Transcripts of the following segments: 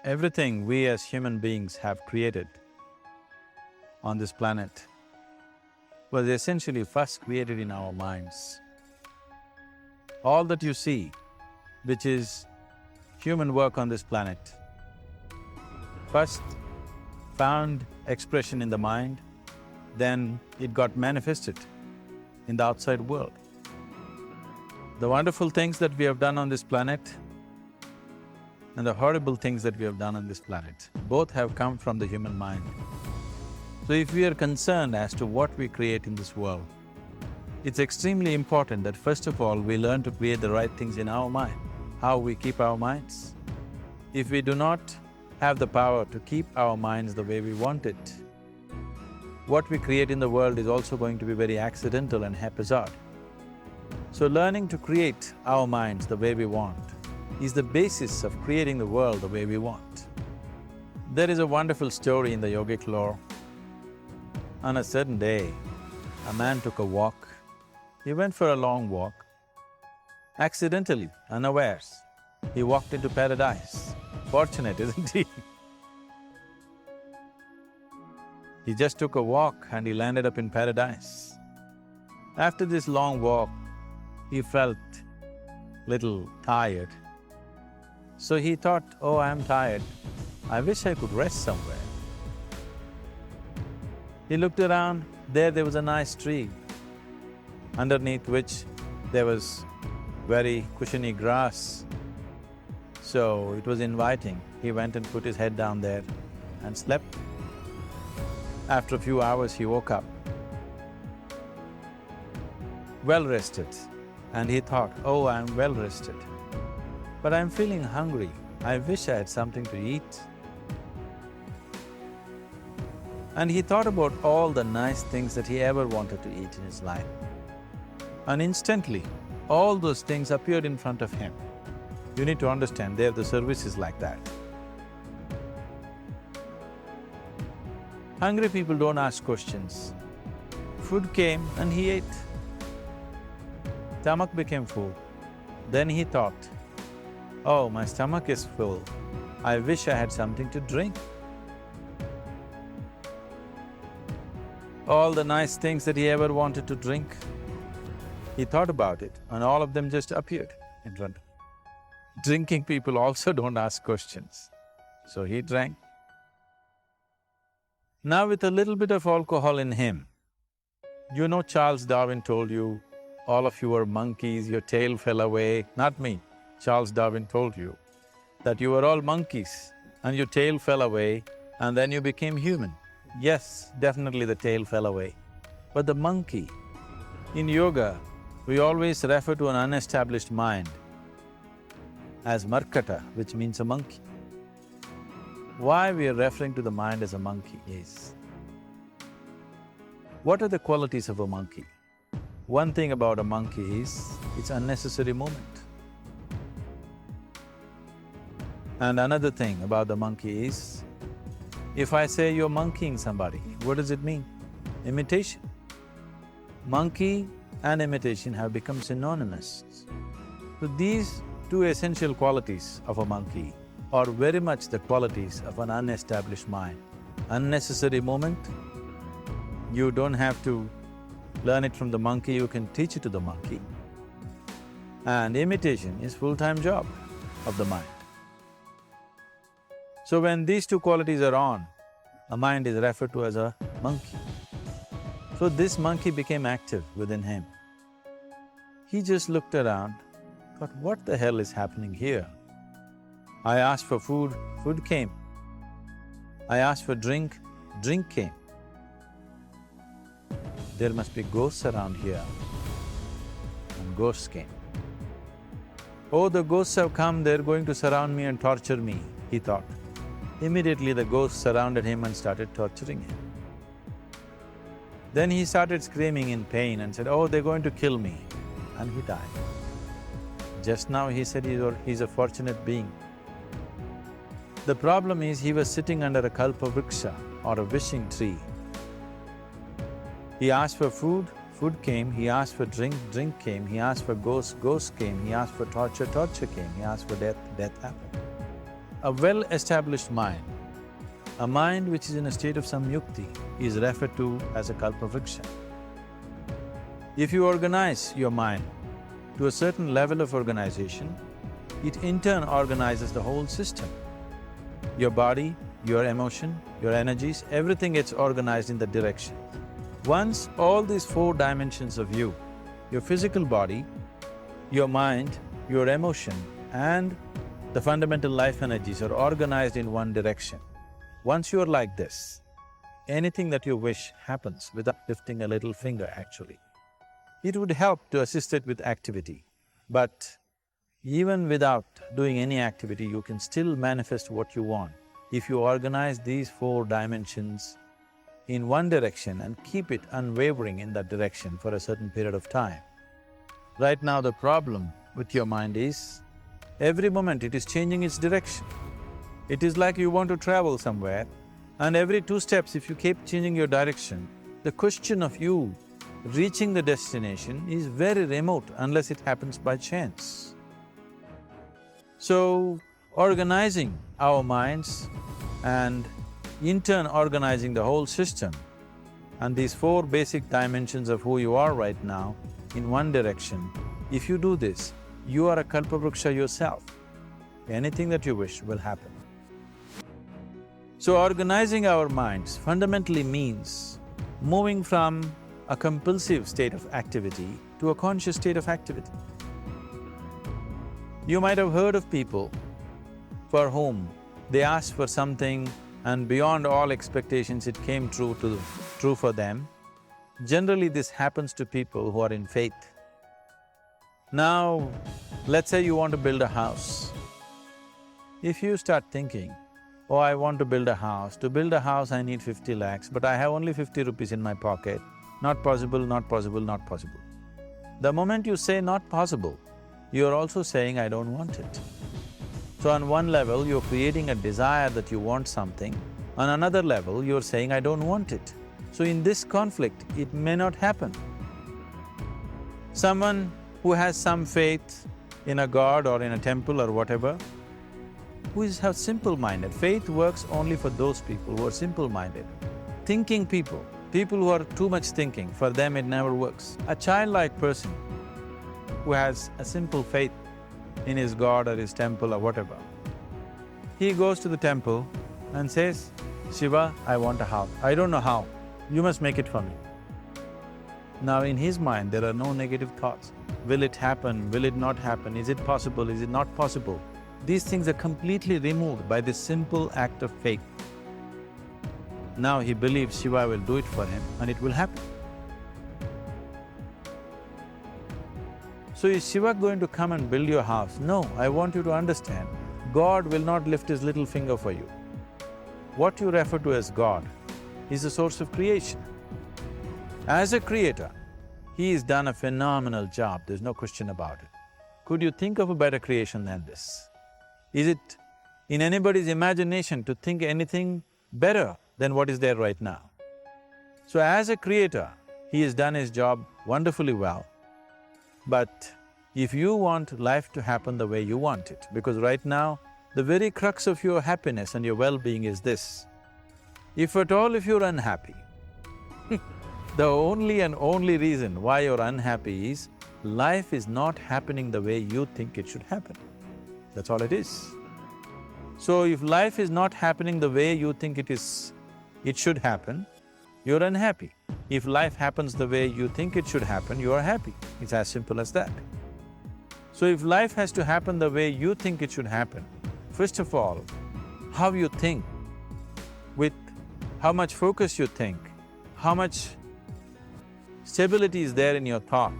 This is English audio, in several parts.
Everything we as human beings have created on this planet was essentially first created in our minds. All that you see, which is human work on this planet, first found expression in the mind, then it got manifested in the outside world. The wonderful things that we have done on this planet and the horrible things that we have done on this planet, both have come from the human mind. So if we are concerned as to what we create in this world, it's extremely important that first of all we learn to create the right things in our mind, how we keep our minds. If we do not have the power to keep our minds the way we want it, what we create in the world is also going to be very accidental and haphazard. So learning to create our minds the way we want is the basis of creating the world the way we want. There is a wonderful story in the yogic lore. On a certain day, a man took a walk. He went for a long walk. Accidentally, unawares, he walked into paradise. Fortunate, isn't he? He just took a walk and he landed up in paradise. After this long walk, he felt little tired. So he thought, oh, I'm tired, I wish I could rest somewhere. He looked around, there was a nice tree, underneath which there was very cushiony grass. So it was inviting. He went and put his head down there and slept. After a few hours, he woke up, well-rested, and he thought, oh, I'm well-rested, but I'm feeling hungry. I wish I had something to eat. And he thought about all the nice things that he ever wanted to eat in his life. And instantly, all those things appeared in front of him. You need to understand, the service is like that. Hungry people don't ask questions. Food came and he ate. Stomach became full. Then he thought, oh, my stomach is full, I wish I had something to drink. All the nice things that he ever wanted to drink, he thought about it and all of them just appeared in front of him. Drinking people also don't ask questions, so he drank. Now with a little bit of alcohol in him, you know Charles Darwin told you, all of you are monkeys, your tail fell away. Not me, Charles Darwin told you that you were all monkeys and your tail fell away and then you became human. Yes, definitely the tail fell away. But the monkey, in yoga, we always refer to an unestablished mind as markata, which means a monkey. Why we are referring to the mind as a monkey is, what are the qualities of a monkey? One thing about a monkey is, it's unnecessary movement. And another thing about the monkey is, if I say you're monkeying somebody, what does it mean? Imitation. Monkey and imitation have become synonymous. So these two essential qualities of a monkey are very much the qualities of an unestablished mind. Unnecessary movement, you don't have to learn it from the monkey, you can teach it to the monkey. And imitation is full-time job of the mind. So when these two qualities are on, a mind is referred to as a monkey. So this monkey became active within him. He just looked around, thought, what the hell is happening here? I asked for food, food came. I asked for drink, drink came. There must be ghosts around here, and ghosts came. Oh, the ghosts have come, they're going to surround me and torture me, he thought. Immediately the ghosts surrounded him and started torturing him. Then he started screaming in pain and said, oh, they're going to kill me, and he died. Just now he said he's a fortunate being. The problem is he was sitting under a kalpa vriksha or a wishing tree. He asked for food, food came. He asked for drink, drink came. He asked for ghosts, ghosts came. He asked for torture, torture came. He asked for death, death happened. A well-established mind, a mind which is in a state of samyukti, is referred to as a kalpavriksha. If you organize your mind to a certain level of organization, it in turn organizes the whole system. Your body, your emotion, your energies, everything gets organized in that direction. Once all these four dimensions of you, your physical body, your mind, your emotion and the fundamental life energies are organized in one direction. Once you're like this, anything that you wish happens without lifting a little finger actually. It would help to assist it with activity, but even without doing any activity, you can still manifest what you want if you organize these four dimensions in one direction and keep it unwavering in that direction for a certain period of time. Right now the problem with your mind is, every moment it is changing its direction. It is like you want to travel somewhere and every 2 steps if you keep changing your direction, the question of you reaching the destination is very remote unless it happens by chance. So, organizing our minds and in turn organizing the whole system and these four basic dimensions of who you are right now in one direction, if you do this, you are a kalpavriksha yourself. Anything that you wish will happen. So organizing our minds fundamentally means moving from a compulsive state of activity to a conscious state of activity. You might have heard of people for whom they asked for something and beyond all expectations it came true for them. Generally this happens to people who are in faith. Now, let's say you want to build a house. If you start thinking, oh, I want to build a house. To build a house I need 50 lakhs, but I have only 50 rupees in my pocket. Not possible, not possible, not possible. The moment you say not possible, you're also saying, I don't want it. So on one level, you're creating a desire that you want something, on another level, you're saying, I don't want it. So in this conflict, it may not happen. Someone who has some faith in a god or in a temple or whatever, who is simple-minded. Faith works only for those people who are simple-minded. Thinking people, people who are too much thinking, for them it never works. A childlike person who has a simple faith in his god or his temple or whatever, he goes to the temple and says, Shiva, I want a house. I don't know how, you must make it for me. Now in his mind there are no negative thoughts. Will it happen? Will it not happen? Is it possible? Is it not possible? These things are completely removed by this simple act of faith. Now he believes Shiva will do it for him and it will happen. So is Shiva going to come and build your house? No, I want you to understand, God will not lift his little finger for you. What you refer to as God is the source of creation. As a creator, he has done a phenomenal job, there's no question about it. Could you think of a better creation than this? Is it in anybody's imagination to think anything better than what is there right now? So as a creator, he has done his job wonderfully well. But if you want life to happen the way you want it, because right now, the very crux of your happiness and your well-being is this, if at all if you're unhappy, the only and only reason why you're unhappy is life is not happening the way you think it should happen. That's all it is. So if life is not happening the way you think it should happen, you're unhappy. If life happens the way you think it should happen, you are happy. It's as simple as that. So if life has to happen the way you think it should happen, first of all, how you think, with how much focus you think, how much stability is there in your thought,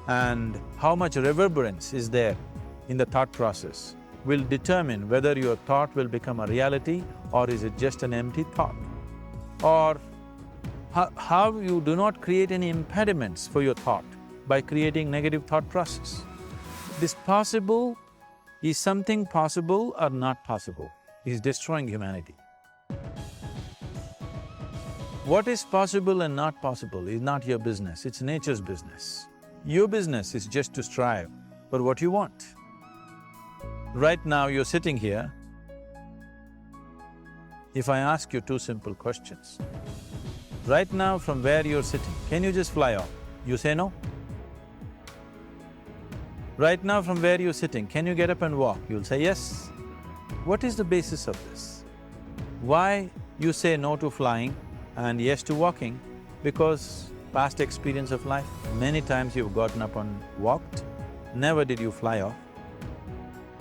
and how much reverberance is there in the thought process will determine whether your thought will become a reality or is it just an empty thought. Or how you do not create any impediments for your thought by creating negative thought process. This possible is something possible or not possible, is destroying humanity. What is possible and not possible is not your business, it's nature's business. Your business is just to strive for what you want. Right now you're sitting here If I ask you two simple questions, right now from where you're sitting, can you just fly off? You say no. Right now from where you're sitting, can you get up and walk? You'll say yes. What is the basis of this? Why you say no to flying and yes to walking? Because past experience of life, many times you've gotten up and walked, never did you fly off.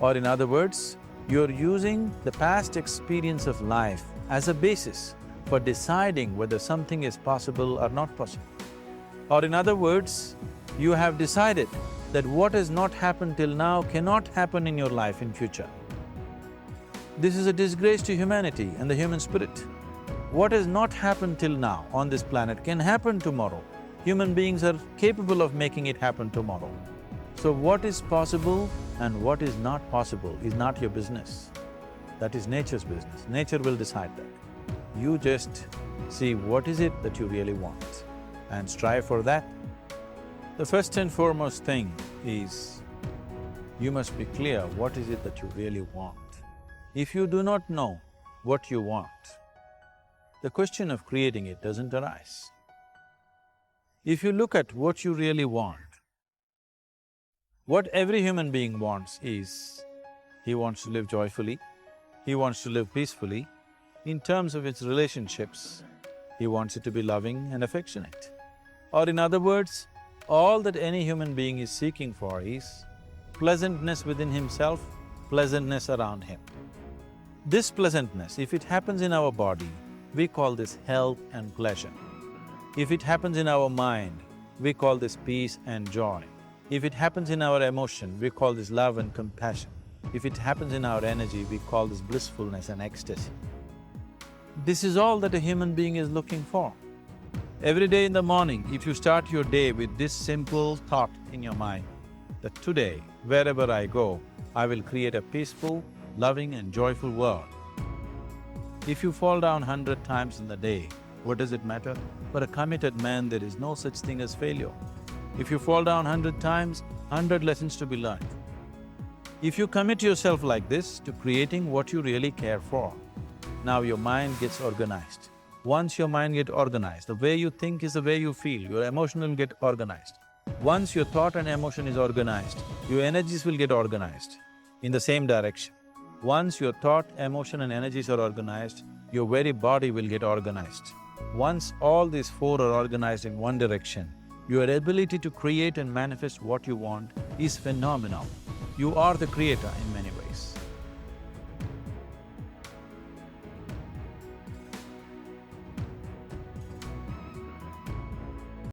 Or in other words, you're using the past experience of life as a basis for deciding whether something is possible or not possible. Or in other words, you have decided that what has not happened till now cannot happen in your life in future. This is a disgrace to humanity and the human spirit. What has not happened till now on this planet can happen tomorrow. Human beings are capable of making it happen tomorrow. So what is possible and what is not possible is not your business. That is nature's business. Nature will decide that. You just see what is it that you really want and strive for that. The first and foremost thing is, you must be clear what is it that you really want. If you do not know what you want, the question of creating it doesn't arise. If you look at what you really want, what every human being wants is, he wants to live joyfully, he wants to live peacefully. In terms of its relationships, he wants it to be loving and affectionate. Or in other words, all that any human being is seeking for is pleasantness within himself, pleasantness around him. This pleasantness, if it happens in our body, we call this health and pleasure. If it happens in our mind, we call this peace and joy. If it happens in our emotion, we call this love and compassion. If it happens in our energy, we call this blissfulness and ecstasy. This is all that a human being is looking for. Every day in the morning, if you start your day with this simple thought in your mind, that today, wherever I go, I will create a peaceful, loving and joyful world. If you fall down 100 times in the day, what does it matter? For a committed man, there is no such thing as failure. If you fall down 100 times, 100 lessons to be learned. If you commit yourself like this to creating what you really care for, now your mind gets organized. Once your mind gets organized, the way you think is the way you feel, your emotion will get organized. Once your thought and emotion is organized, your energies will get organized in the same direction. Once your thought, emotion and energies are organized, your very body will get organized. Once all these four are organized in one direction, your ability to create and manifest what you want is phenomenal. You are the creator in many